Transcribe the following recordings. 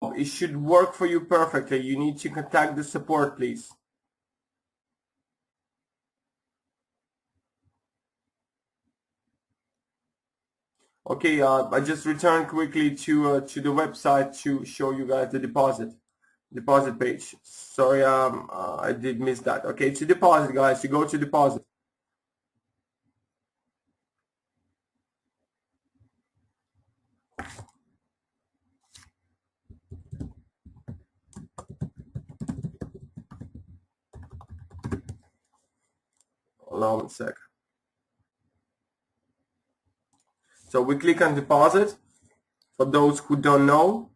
it should work for you perfectly. You need to contact the support, please. Okay, I just returned quickly to the website to show you guys the deposit page. Sorry, I did miss that. Okay, to deposit, guys. You go to deposit. Allow me a sec. So we click on deposit. For those who don't know,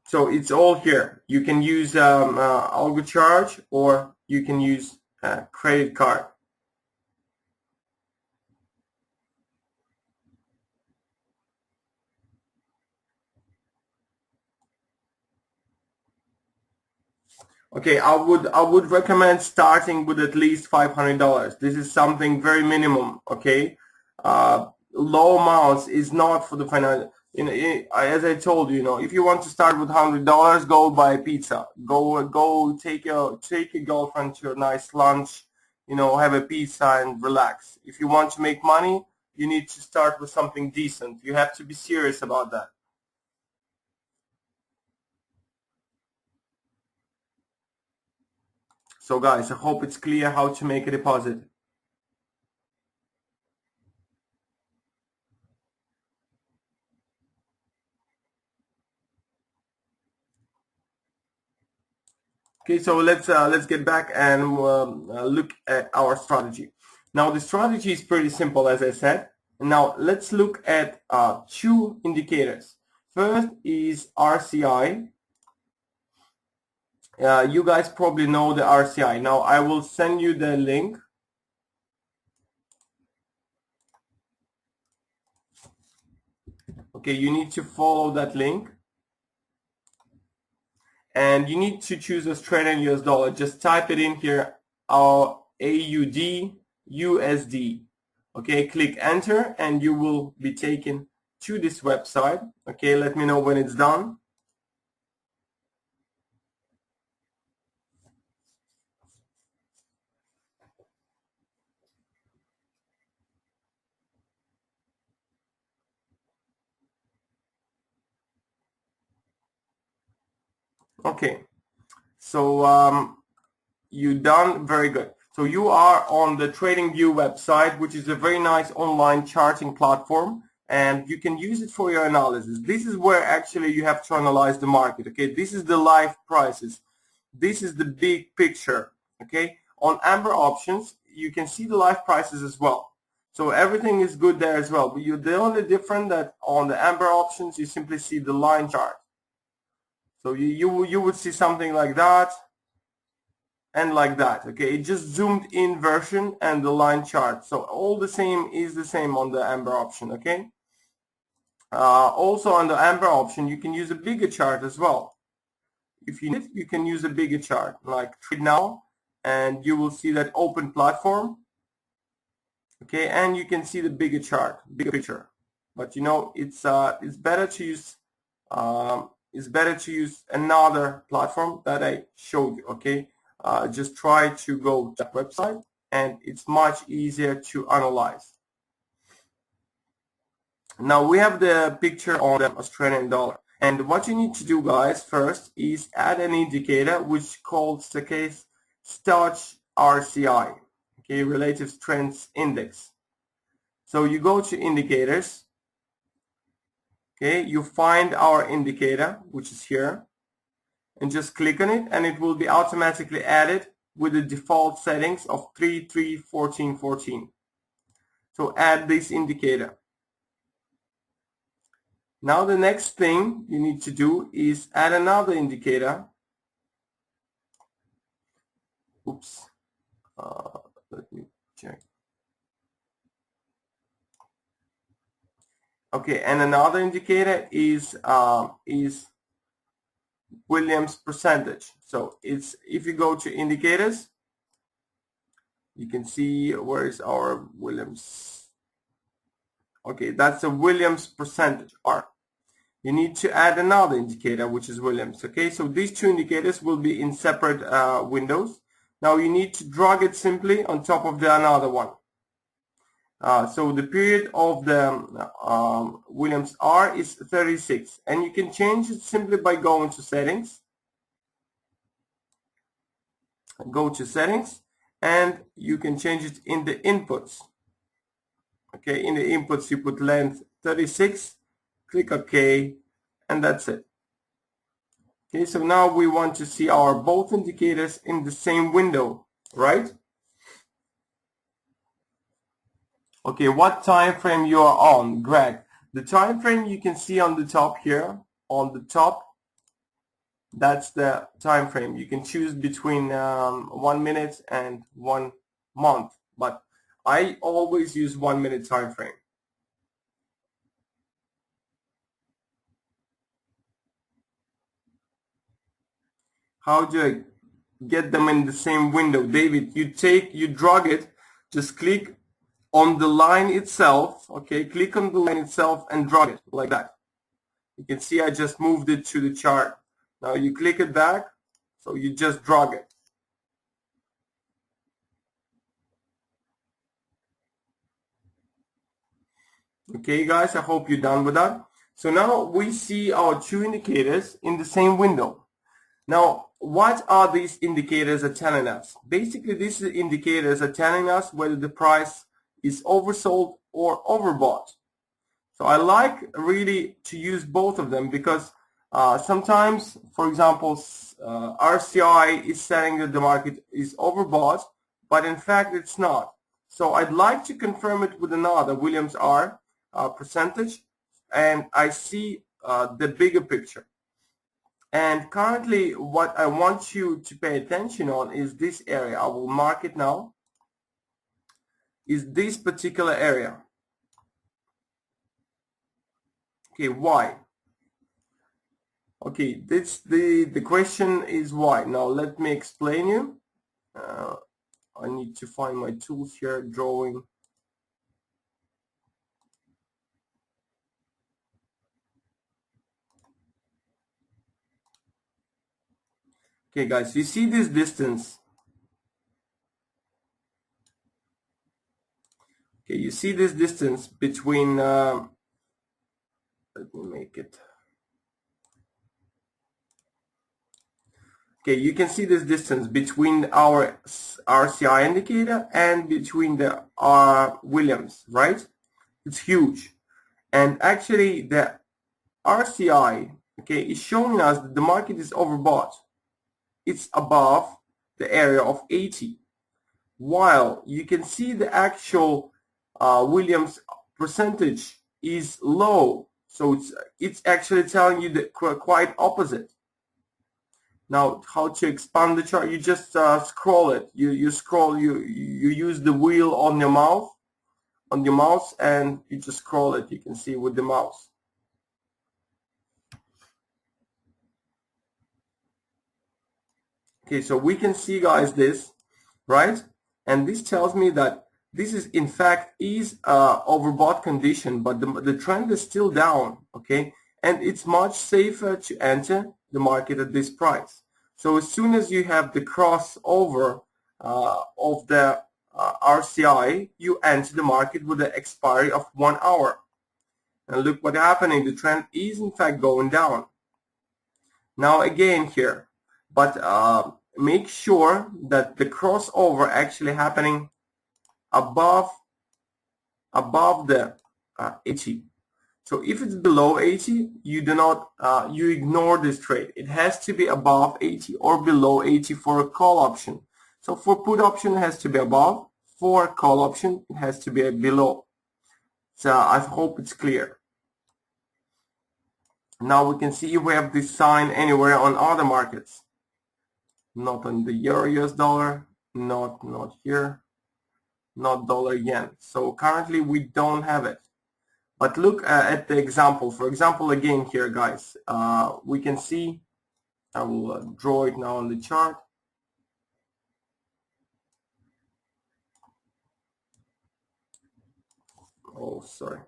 so it's all here. You can use Algo Charge, or you can use credit card. Okay, I would recommend starting with at least $500. This is something very minimum. Okay, low amounts is not for the financial. As I told you, if you want to start with $100, go buy pizza. Go take your girlfriend to a nice lunch. Have a pizza and relax. If you want to make money, you need to start with something decent. You have to be serious about that. So guys, I hope it's clear how to make a deposit. Okay, so let's get back and look at our strategy. Now the strategy is pretty simple, as I said. Now let's look at two indicators. First is RCI. You guys probably know the RCI. Now I will send you the link. Okay, you need to follow that link. And you need to choose Australian US dollar. Just type it in here, our AUD USD. Okay, click enter and you will be taken to this website. Okay, let me know when it's done. Okay, so you done, very good. So you are on the TradingView website, which is a very nice online charting platform, and you can use it for your analysis. This is where actually you have to analyze the market. Okay, this is the live prices. This is the big picture. Okay, on Amber options, you can see the live prices as well. So everything is good there as well. But the only difference that on the Amber options, you simply see the line chart. So you would see something like that and like that. Okay, it just zoomed in version and the line chart. So all the same is the same on the Amber option. Okay. Also on the Amber option, you can use a bigger chart as well. If you need, you can use a bigger chart like Trade Now, and you will see that open platform. Okay, and you can see the bigger chart, bigger picture. But it's better to use another platform that I showed you. Okay, just try to go to that website, and it's much easier to analyze. Now we have the picture on the Australian dollar. And what you need to do, guys, first is add an indicator which calls the case Starch RCI, okay, Relative Strength Index. So you go to indicators, okay, you find our indicator, which is here, and just click on it, and it will be automatically added with the default settings of 331414. So add this indicator. Now the next thing you need to do is add another indicator. Oops. Let me check. Okay, and another indicator is Williams percentage. So it's, if you go to indicators, you can see where is our Williams. Okay, that's a Williams percentage R. You need to add another indicator, which is Williams. Okay, so these two indicators will be in separate windows. Now you need to drag it simply on top of the another one. So the period of the Williams R is 36, and you can change it simply by going to settings. Go to settings, and you can change it in the inputs. Okay, in the inputs you put length 36, click OK, and that's it. Okay, so now we want to see our both indicators in the same window, right? Okay, what time frame you are on, Greg? The time frame you can see on the top here, on the top, that's the time frame. You can choose between 1 minute and 1 month, but I always use 1 minute time frame. How do I get them in the same window? David, you drag it, just click on the line itself, okay, click on the line itself and drag it like that. You can see I just moved it to the chart. Now you click it back, so you just drag it. Okay guys, I hope you're done with that. So now we see our two indicators in the same window. Now, what are these indicators are telling us? Basically, these indicators are telling us whether the price is oversold or overbought. So I like really to use both of them because sometimes, for example, RCI is saying that the market is overbought, but in fact it's not. So I'd like to confirm it with another Williams R percentage, and I see the bigger picture. And currently what I want you to pay attention on is this area. I will mark it now. Is this particular area. Okay, why? Okay, this the question is why. Now let me explain you. I need to find my tools here, drawing. Okay guys, you see this distance. Okay, you see this distance between let me make it. Okay, you can see this distance between our RCI indicator and between the Williams, right? It's huge. And actually the RCI, okay, is showing us that the market is overbought. It's above the area of 80. While you can see the actual Williams percentage is low. So it's actually telling you the quite opposite. Now, how to expand the chart? You just scroll it. You scroll. You use the wheel on your mouse, and you just scroll it. You can see with the mouse. Okay, so we can see, guys, this, right? And this tells me that this is in fact is overbought condition, but the trend is still down. Okay, and it's much safer to enter the market at this price. So as soon as you have the crossover of the RCI, you enter the market with the expiry of 1 hour. And look what's happening. The trend is in fact going down. Now again here, but make sure that the crossover actually happening above the 80. So if it's below 80, you do not you ignore this trade. It has to be above 80 or below 80 for a call option. So for put option it has to be above. For call option it has to be below. So I hope it's clear. Now we can see if we have this sign anywhere on other markets. Not on the euro US dollar, not here, not dollar yen. So currently we don't have it. But look at the example. For example, again here, guys, we can see, I will draw it now on the chart. Oh, sorry.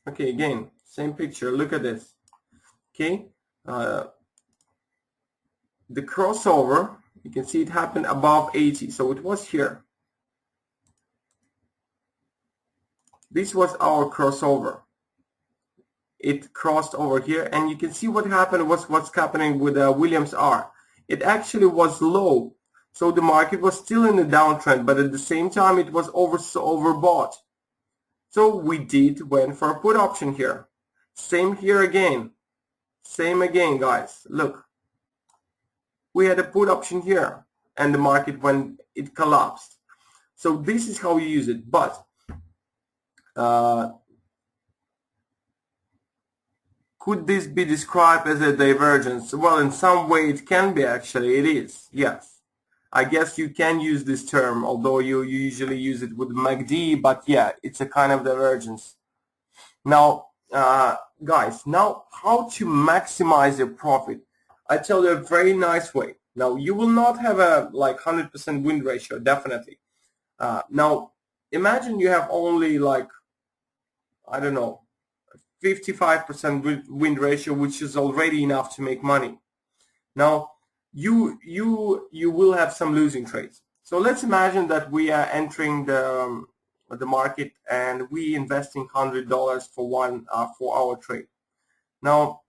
Okay, again, same picture. Look at this. Okay, the crossover, you can see it happened above 80. So it was here. This was our crossover. It crossed over here, and you can see what happened was what's happening with Williams R. It actually was low, so the market was still in the downtrend, but at the same time it was overbought. So we went for a put option here. Same here again. Same again, guys. Look, we had a put option here, and the market it collapsed. So this is how you use it, but could this be described as a divergence? Well, in some way it can be, actually. It is, yes. I guess you can use this term, although you usually use it with MACD, but yeah, it's a kind of divergence. Now, guys, now how to maximize your profit? I tell you a very nice way. Now, you will not have a like 100% win ratio, definitely. Now, imagine you have only like, I don't know, 55% win ratio, which is already enough to make money. Now, you will have some losing trades. So let's imagine that we are entering the market and we investing $100 for one 4-hour trade. Now,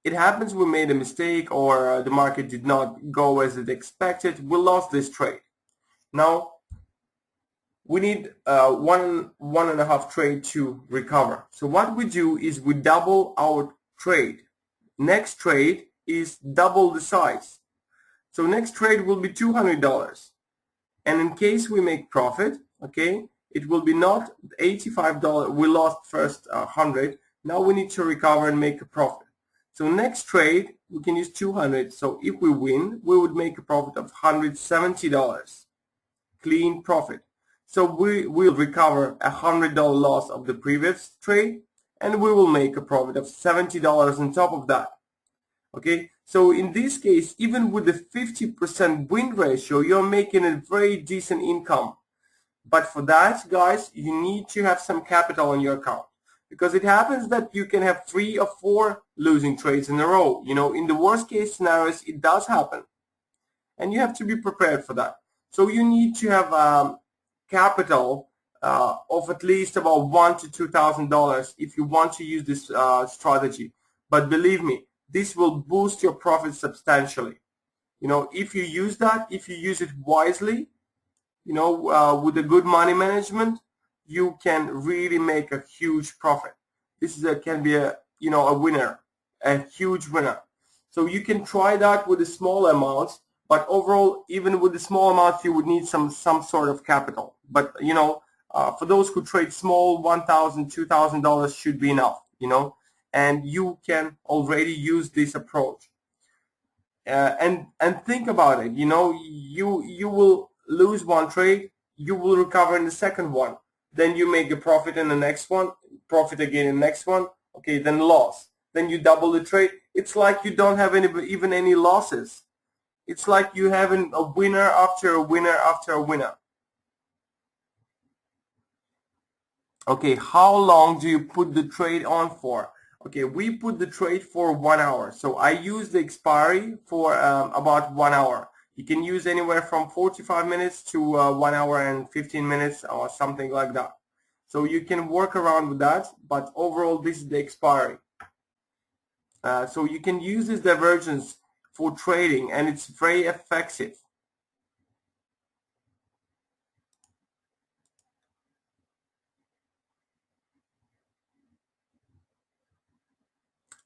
it happens we made a mistake or the market did not go as it expected. We lost this trade. Now, we need one and a half trade to recover. So what we do is we double our trade. Next trade is double the size. So next trade will be $200. And in case we make profit, okay, it will be not $85. We lost first 100. Now we need to recover and make a profit. So next trade, we can use 200. So if we win, we would make a profit of $170. Clean profit. So we will recover $100 loss of the previous trade, and we will make a profit of $70 on top of that. Okay, so in this case, even with the 50% win ratio, you're making a very decent income. But for that, guys, you need to have some capital on your account, because it happens that you can have 3 or 4 losing trades in a row. You know, in the worst case scenarios, it does happen, and you have to be prepared for that. So you need to have capital of at least about $1,000 to $2,000 if you want to use this strategy. But believe me, this will boost your profit substantially. You know, if you use that, if you use it wisely, you know, with a good money management, you can really make a huge profit. This can be a winner, a huge winner. So you can try that with a small amount. But overall, even with the small amount, you would need some sort of capital. But, you know, for those who trade small, $1,000, $2,000 should be enough, you know, and you can already use this approach. And think about it, you know, you will lose one trade, you will recover in the second one. Then you make a profit in the next one, profit again in the next one, okay, then loss. Then you double the trade. It's like you don't have even any losses. It's like you having a winner after a winner after a winner. Okay, how long do you put the trade on for? Okay, we put the trade for 1 hour. So I use the expiry for about 1 hour. You can use anywhere from 45 minutes to 1 hour and 15 minutes or something like that. So you can work around with that, but overall this is the expiry. So you can use this divergence for trading, and it's very effective.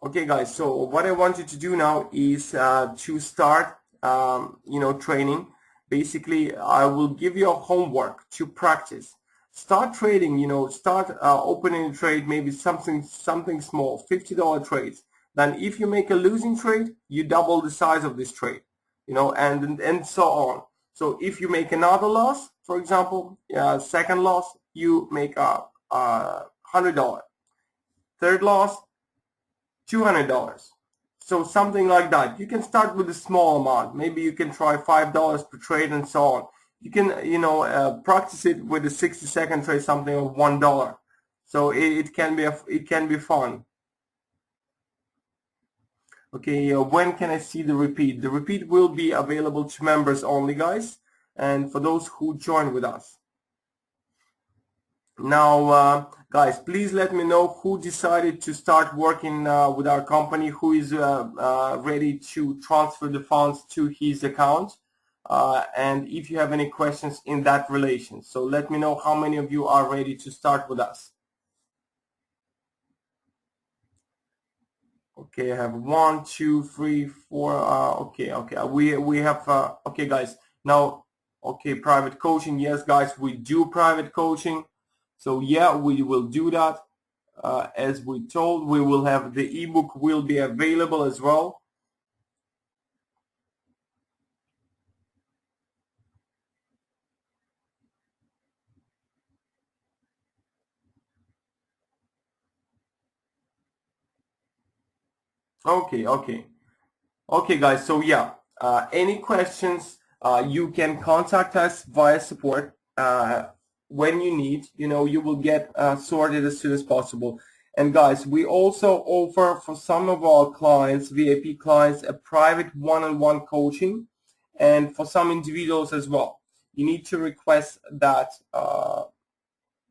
Okay, guys, so what I want you to do now is to start, you know, training. Basically, I will give you a homework to practice. Start trading, you know, start opening a trade, maybe something small, $50 trades. Then if you make a losing trade, you double the size of this trade, you know, and so on. So if you make another loss, for example, second loss, you make a $100. Third loss, $200. So something like that. You can start with a small amount. Maybe you can try $5 per trade and so on. You can, you know, practice it with a 60-second trade, something of $1. So it can be fun. Okay, when can I see the repeat? The repeat will be available to members only, guys, and for those who join with us. Now, guys, please let me know who decided to start working with our company, who is ready to transfer the funds to his account, and if you have any questions in that relation. So let me know how many of you are ready to start with us. Okay, I have 1, 2, 3, 4. Okay. We have okay, guys. Now, okay, private coaching. Yes, guys, we do private coaching. So yeah, we will do that. As we told, we will have the ebook will be available as well. Okay, guys. So yeah, any questions? You can contact us via support when you need. You will get sorted as soon as possible. And guys, we also offer for some of our clients, VIP clients, a private one-on-one coaching, and for some individuals as well. You need to request that.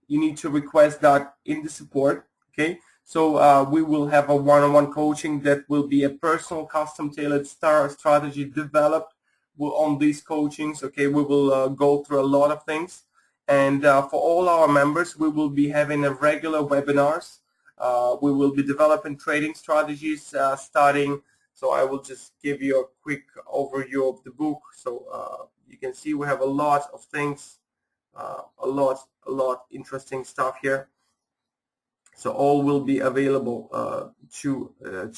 In the support. Okay. So we will have a one-on-one coaching that will be a personal, custom-tailored strategy developed on these coachings. Okay, we will go through a lot of things, and for all our members, we will be having a regular webinars. We will be developing trading strategies starting. So I will just give you a quick overview of the book. So you can see we have a lot of things, a lot interesting stuff here. So all will be available to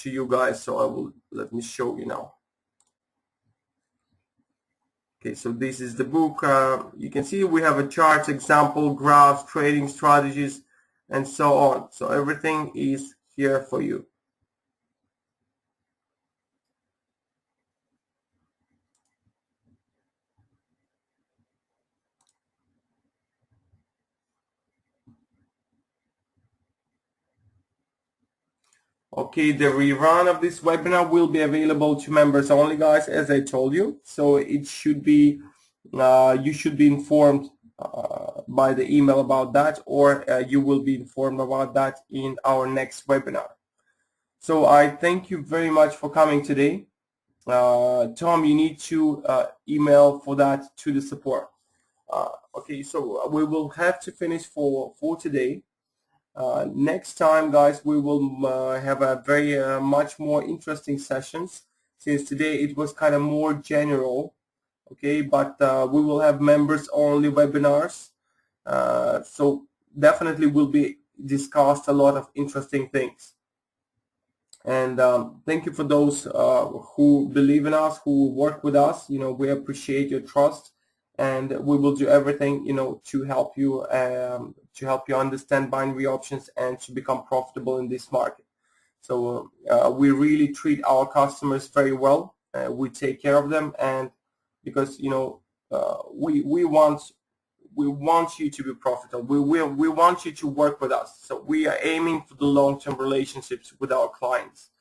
you guys. So let me show you now. Okay, so this is the book. You can see we have a chart, example, graphs, trading strategies, and so on. So everything is here for you. Okay, the rerun of this webinar will be available to members only, guys, as I told you. So it should be, you should be informed by the email about that, or you will be informed about that in our next webinar. So I thank you very much for coming today. Tom, you need to email for that to the support. Okay, so we will have to finish for today. Next time, guys, we will have a very much more interesting sessions, since today it was kind of more general. Okay, but we will have members only webinars, so definitely will be discussed a lot of interesting things. And thank you for those who believe in us, who work with us. We appreciate your trust, and we will do everything to help you understand binary options and to become profitable in this market. So we really treat our customers very well. We take care of them, and because we want you to be profitable. We want you to work with us. So we are aiming for the long-term relationships with our clients.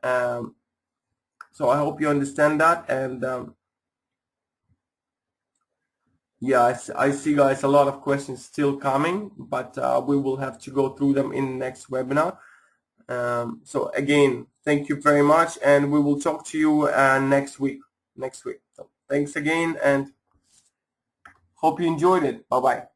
So I hope you understand that. And yeah, I see, guys, a lot of questions still coming, but we will have to go through them in the next webinar. So again, thank you very much, and we will talk to you next week. So thanks again, and hope you enjoyed it. Bye-bye.